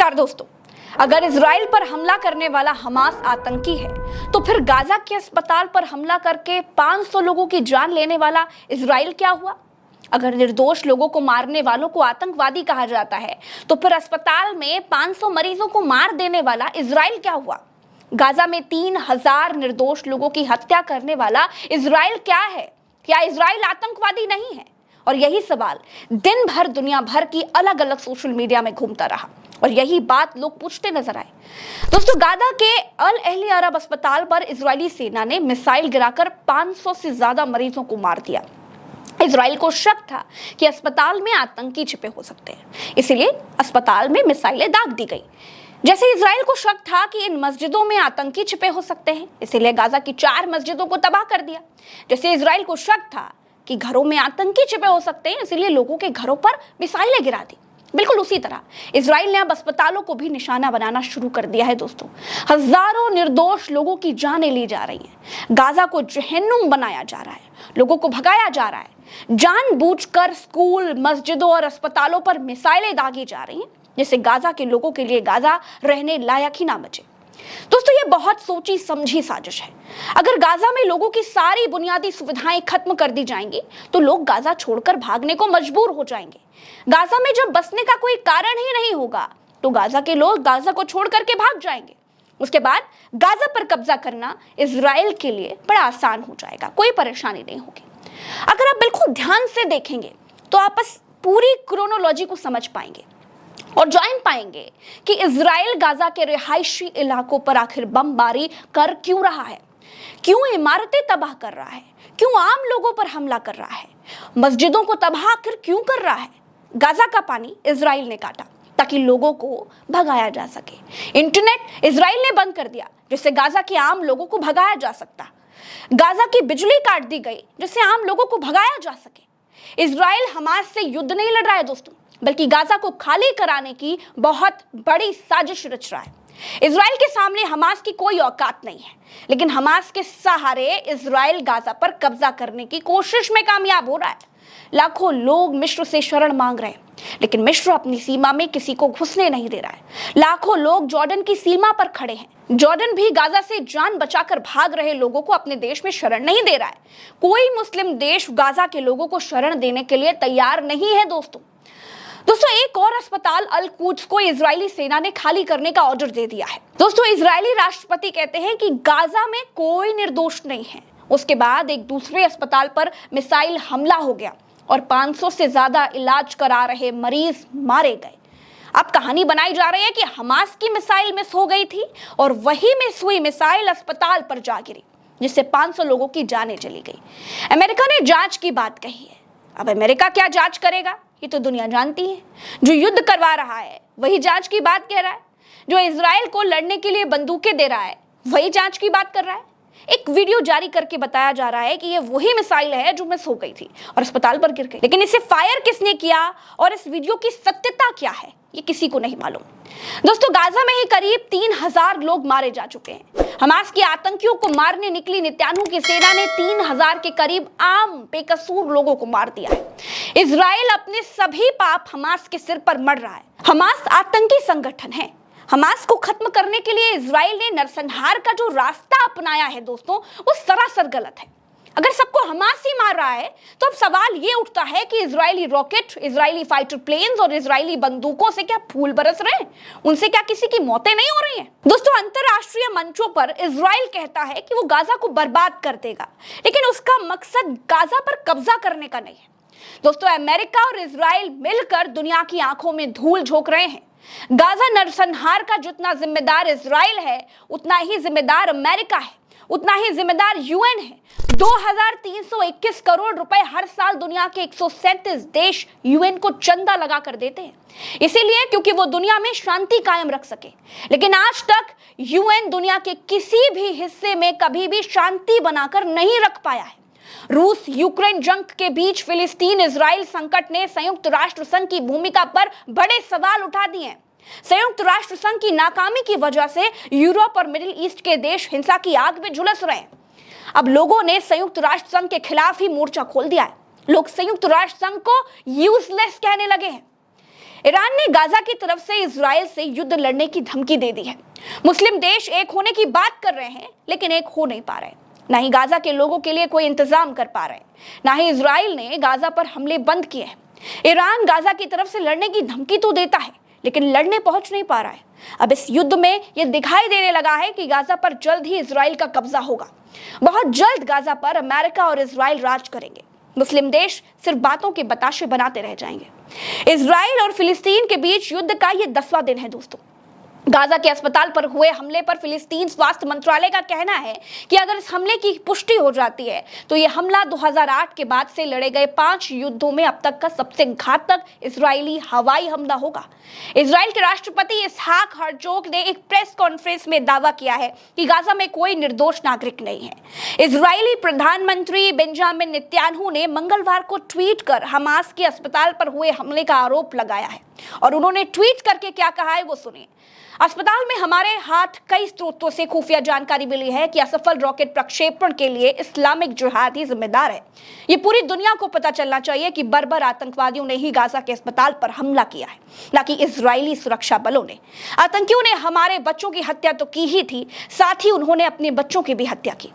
नमस्कार दोस्तों। अगर इजराइल पर हमला करने वाला हमास आतंकी है तो फिर गाजा के अस्पताल पर हमला करके 500 लोगों की जान लेने वाला इजराइल क्या हुआ? अगर निर्दोष लोगों को मारने वालों को आतंकवादी कहा जाता है तो फिर अस्पताल में 500 मरीजों को मार देने वाला इजराइल क्या हुआ? गाजा में 3000 निर्दोष लोगों की हत्या करने वाला इजराइल क्या है? क्या इजराइल आतंकवादी नहीं है? और यही सवाल दिन भर दुनिया भर की अलग अलग सोशल मीडिया में घूमता रहा और यही बात लोग पूछते नजर आए। दोस्तों, गाजा के अल अहली अरब अस्पताल पर इजरायली सेना ने मिसाइल गिराकर 500 से ज्यादा मरीजों को मार दिया। इजराइल को शक था कि अस्पताल में आतंकी छिपे हो सकते हैं, इसलिए अस्पताल में मिसाइलें दाग दी गई। जैसे इजराइल को शक था कि इन मस्जिदों में आतंकी छिपे हो सकते हैं, इसीलिए गाजा की 4 मस्जिदों को तबाह कर दिया। जैसे इजराइल को शक था कि घरों में आतंकी छिपे हो सकते हैं, इसलिए लोगों के घरों पर मिसाइलें गिरा दी। बिल्कुल उसी तरह इजराइल ने अब अस्पतालों को भी निशाना बनाना शुरू कर दिया है। दोस्तों, हजारों निर्दोष लोगों की जानें ली जा रही हैं। गाजा को जहन्नुम बनाया जा रहा है, लोगों को भगाया जा रहा है। जानबूझकर स्कूल, मस्जिदों और अस्पतालों पर मिसाइलें दागी जा रही हैं, जिससे गाजा के लोगों के लिए गाजा रहने लायक ही ना बचे। दोस्तों, ये बहुत सोची समझी साजिश है। अगर गाजा में लोगों की सारी बुनियादी सुविधाएं खत्म कर दी जाएंगी तो लोग गाजा छोड़कर भागने को मजबूर हो जाएंगे। गाजा में जब बसने का कोई कारण ही नहीं होगा तो गाजा के लोग गाजा को छोड़ करके भाग जाएंगे। उसके बाद गाजा पर कब्जा करना इजराइल के लिए बड़ा आसान हो जाएगा, कोई परेशानी नहीं होगी। अगर आप बिल्कुल ध्यान से देखेंगे तो आप बस पूरी क्रोनोलॉजी को समझ पाएंगे और जान पाएंगे कि इजराइल गाजा के रिहायशी इलाकों पर आखिर बमबारी कर क्यों रहा है, क्यों इमारतें तबाह कर रहा है, क्यों आम लोगों पर हमला कर रहा है, मस्जिदों को तबाह आखिर क्यों कर रहा है। गाजा का पानी इजराइल ने काटा ताकि लोगों को भगाया जा सके। इंटरनेट इजराइल ने बंद कर दिया जिससे गाजा के आम लोगों को भगाया जा सकता। गाजा की बिजली काट दी गई जिससे आम लोगों को भगाया जा सके। इजराइल हमास से युद्ध नहीं लड़ रहा है दोस्तों, बल्कि गाजा को खाली कराने की बहुत बड़ी साजिश रच रहा है। इजराइल के सामने हमास की कोई औकात नहीं है, लेकिन हमास के सहारे इजराइल गाजा पर कब्जा करने की कोशिश में कामयाब हो रहा है। लाखों लोग मिस्र से शरण मांग रहे हैं, लेकिन मिस्र अपनी सीमा में किसी को घुसने नहीं दे रहा है। लाखों लोग जॉर्डन की सीमा पर खड़े हैं। जॉर्डन भी गाजा से जान बचाकर भाग रहे लोगों को अपने देश में शरण नहीं दे रहा है। कोई मुस्लिम देश गाजा के लोगों को शरण देने के लिए तैयार नहीं है। दोस्तों, एक और अस्पताल अल कुद्स को इजरायली सेना ने खाली करने का ऑर्डर दे दिया है। दोस्तों, इजरायली राष्ट्रपति कहते हैं कि गाजा में कोई निर्दोष नहीं है। उसके बाद एक दूसरे अस्पताल पर मिसाइल हमला हो गया और 500 से ज्यादा इलाज करा रहे मरीज मारे गए। अब कहानी बनाई जा रही है कि हमास की मिसाइल मिस हो गई थी और वही मिस हुई मिसाइल अस्पताल पर जा गिरी, जिससे 500 लोगों की जानें चली गई। अमेरिका ने जांच की बात कही है। अब अमेरिका क्या जांच करेगा ये तो दुनिया जानती है। जो युद्ध करवा रहा है वही जांच की बात कह रहा है। जो इजराइल को लड़ने के लिए बंदूकें दे रहा है वही जांच की बात कर रहा है। एक वीडियो जारी करके बताया जा रहा है कि ये वही मिसाइल है जो मिस हो गई थी और अस्पताल पर गिर गई, लेकिन इसे फायर किसने किया और इस वीडियो की सत्यता क्या है ये किसी को नहीं मालूम। दोस्तों, गाजा में ही करीब 3000 लोग मारे जा चुके हैं। हमास के आतंकियों को मारने निकली नेतन्याहू की सेना ने 3000 के करीब आम बेकसूर लोगों को मार दिया है। इजराइल अपने सभी पाप हमास के सिर पर मढ़ रहा है। हमास आतंकी संगठन है। हमास को खत्म करने के लिए इजराइल ने नरसंहार का जो रास्ता अपनाया है दोस्तों, वो सरासर गलत है। अगर सबको हमास ही मार रहा है तो अब सवाल ये उठता है कि Israeli rocket, Israeli fighter planes और इजरायली बंदूकों से क्या फूल बरस रहे हैं? उनसे क्या किसी की मौतें नहीं हो रही हैं? दोस्तों, अंतरराष्ट्रीय मंचों पर इजराइल कहता है कि वो गाजा को बर्बाद कर देगा, लेकिन उसका मकसद गाजा पर कब्जा करने का नहीं है। दोस्तों, अमेरिका और इजराइल मिलकर दुनिया की आंखों में धूल झोंक रहे हैं। गाजा नरसंहार का जितना जिम्मेदार इजराइल है उतना ही जिम्मेदार अमेरिका है, उतना ही जिम्मेदार यूएन है। 2321 करोड़ रुपए हर साल दुनिया के 137 देश यूएन को चंदा लगा कर देते हैं, इसीलिए क्योंकि वो दुनिया में शांति कायम रख सके। लेकिन आज तक यूएन दुनिया के किसी भी हिस्से में कभी भी शांति बनाकर नहीं रख पाया है। रूस यूक्रेन जंग के बीच फिलिस्तीन इजराइल संकट ने संयुक्त राष्ट्र संघ की भूमिका पर बड़े सवाल उठा दिए हैं। संयुक्त राष्ट्र संघ की नाकामी की वजह से यूरोप और मिडिल ईस्ट के देश हिंसा की आग में झुलस रहे हैं। अब लोगों ने संयुक्त राष्ट्र संघ के खिलाफ ही मोर्चा खोल दिया है। लोग संयुक्त राष्ट्र संघ को यूजलेस कहने लगे हैं। ईरान ने गाजा की तरफ से इजराइल से युद्ध लड़ने की धमकी दे दी है। मुस्लिम देश एक होने की बात कर रहे हैं, लेकिन एक हो नहीं पा रहे। ना ही गाजा के लोगों के लिए कोई इंतजाम कर पा रहे, ना ही इजराइल ने गाजा पर हमले बंद किए हैं। ईरान गाजा की तरफ से लड़ने की धमकी तो देता है, लेकिन लड़ने पहुंच नहीं पा रहा है। अब इस युद्ध में यह दिखाई देने लगा है कि गाजा पर जल्द ही इजराइल का कब्जा होगा। बहुत जल्द गाजा पर अमेरिका और इजराइल राज करेंगे। मुस्लिम देश सिर्फ बातों के बताशे बनाते रह जाएंगे। इजराइल और फिलिस्तीन के बीच युद्ध का यह 10वां दिन है दोस्तों। गाजा के अस्पताल पर हुए हमले पर फिलिस्तीन स्वास्थ्य मंत्रालय का कहना है कि अगर इस हमले की पुष्टि हो जाती है तो यह हमला 2008 के बाद से लड़े गए 5 युद्धों में अब तक का सबसे घातक इजरायली हवाई हमला होगा। इजराइल के राष्ट्रपति इसहाक हर्जोग ने एक प्रेस कॉन्फ्रेंस में दावा किया है कि गाजा में कोई निर्दोष नागरिक नहीं है। इजरायली प्रधानमंत्री बेंजामिन नेतन्याहू ने मंगलवार को ट्वीट कर हमास के अस्पताल पर हुए हमले का आरोप लगाया है और उन्होंने ट्वीट करके क्या कहा है वो सुनिए। अस्पताल में हमारे हाथ कई स्रोतों से खुफिया जानकारी मिली है कि असफल रॉकेट प्रक्षेपण के लिए इस्लामिक जिहाद ही जिम्मेदार है। ये पूरी दुनिया को पता चलना चाहिए कि बर्बर आतंकवादियों ने ही गाजा के अस्पताल पर हमला किया है, न कि इजरायली सुरक्षा बलों ने। आतंकियों ने हमारे बच्चों की हत्या तो की ही थी, साथ ही उन्होंने अपने बच्चों की भी हत्या की।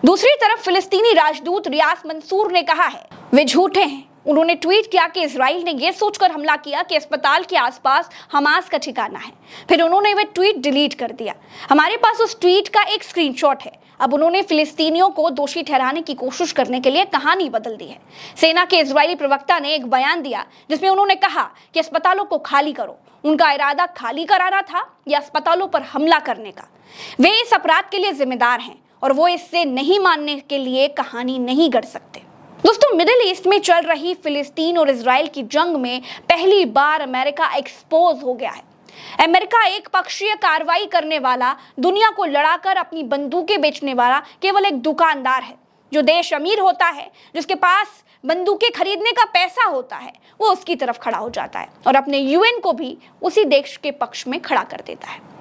दूसरी तरफ फिलिस्तीनी राजदूत रियास मंसूर ने कहा है वे झूठे हैं। उन्होंने ट्वीट किया कि इजराइल ने यह सोचकर हमला किया कि अस्पताल के आसपास हमास का ठिकाना है। फिर उन्होंने वह ट्वीट डिलीट कर दिया। हमारे पास उस ट्वीट का एक स्क्रीनशॉट है। अब उन्होंने फिलिस्तीनियों को दोषी ठहराने की कोशिश करने के लिए कहानी बदल दी है। सेना के इजरायली प्रवक्ता ने एक बयान दिया जिसमें उन्होंने कहा कि अस्पतालों को खाली करो। उनका इरादा खाली कराना था या अस्पतालों पर हमला करने का। वे इस अपराध के लिए जिम्मेदार हैं और वो इससे नहीं मानने के लिए कहानी नहीं गढ़ सकते। दोस्तों, मिडिल ईस्ट में चल रही फिलिस्तीन और इजराइल की जंग में पहली बार अमेरिका एक्सपोज हो गया है। अमेरिका एक पक्षीय कार्रवाई करने वाला, दुनिया को लड़ाकर अपनी बंदूकें बेचने वाला केवल एक दुकानदार है। जो देश अमीर होता है, जिसके पास बंदूकें खरीदने का पैसा होता है, वो उसकी तरफ खड़ा हो जाता है और अपने यूएन को भी उसी देश के पक्ष में खड़ा कर देता है।